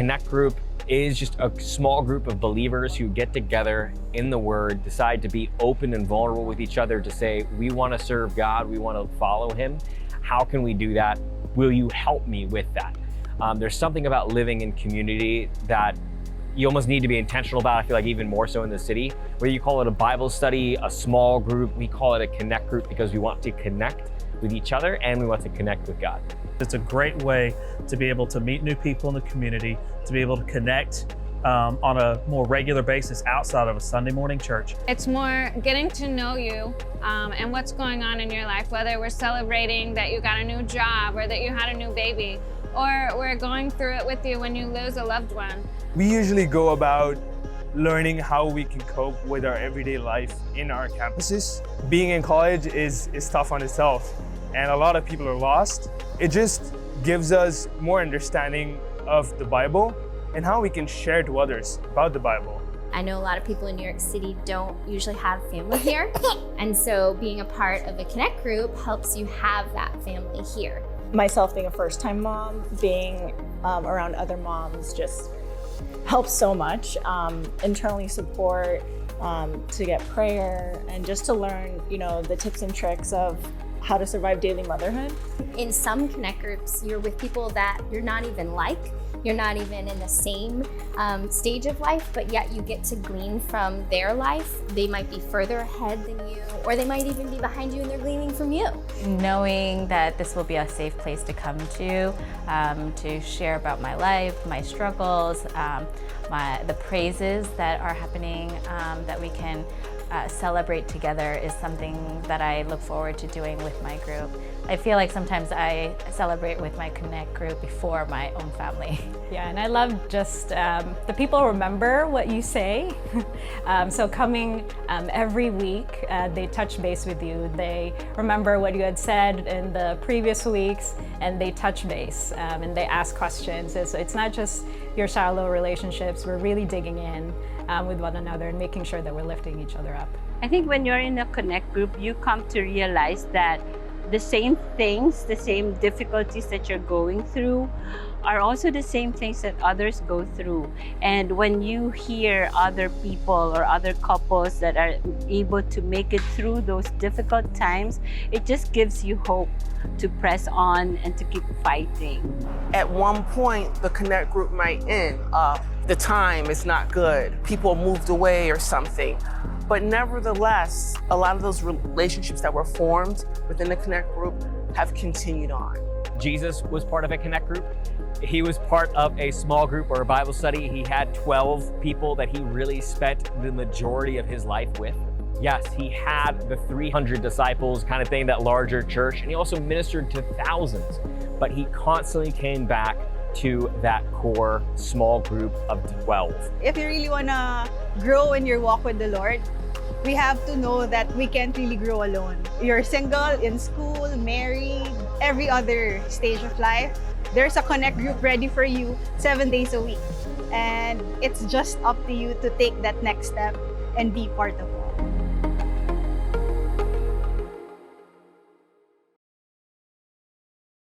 Connect group is just a small group of believers who get together in the Word, decide to be open and vulnerable with each other to say, we want to serve God, we want to follow Him. How can we do that? Will you help me with that? There's something about living in community that you almost need to be intentional about. I feel like even more so in the city, where you call it a Bible study, a small group. We call it a Connect group because we want to connect with each other and we want to connect with God. It's a great way to be able to meet new people in the community, to be able to connect on a more regular basis outside of a Sunday morning church. It's more getting to know you and what's going on in your life, whether we're celebrating that you got a new job or that you had a new baby, or we're going through it with you when you lose a loved one. We usually go about learning how we can cope with our everyday life in our campuses. Being in college is tough on itself, and a lot of people are lost. It just gives us more understanding of the Bible and how we can share to others about the Bible. I know a lot of people in New York City don't usually have family here, and so being a part of a Connect group helps you have that family here. Myself being a first-time mom, being around other moms just helps so much. Internally support, to get prayer, and just to learn, the tips and tricks of how to survive daily motherhood. In some Connect groups, you're with people that you're not even like. You're not even in the same stage of life, but yet you get to glean from their life. They might be further ahead than you, or they might even be behind you and they're gleaning from you. Knowing that this will be a safe place to come to share about my life, my struggles, the praises that are happening, that we can celebrate together is something that I look forward to doing with my group. I feel like sometimes I celebrate with my Connect group before my own family. Yeah, and I love just the people remember what you say. So coming every week, they touch base with you. They remember what you had said in the previous weeks, and they touch base and they ask questions. So it's not just your shallow relationships. We're really digging in with one another and making sure that we're lifting each other up. I think when you're in a Connect group, you come to realize that the same things, the same difficulties that you're going through are also the same things that others go through. And when you hear other people or other couples that are able to make it through those difficult times, it just gives you hope to press on and to keep fighting. At one point, the Connect group might end. The time is not good. People moved away or something. But nevertheless, a lot of those relationships that were formed within the Connect group have continued on. Jesus was part of a Connect group. He was part of a small group or a Bible study. He had 12 people that he really spent the majority of his life with. Yes, he had the 300 disciples kind of thing, that larger church, and he also ministered to thousands. But he constantly came back to that core small group of 12. If you really want to grow in your walk with the Lord, we have to know that we can't really grow alone. You're single, in school, married, every other stage of life, there's a Connect group ready for you 7 days a week. And it's just up to you to take that next step and be part of it.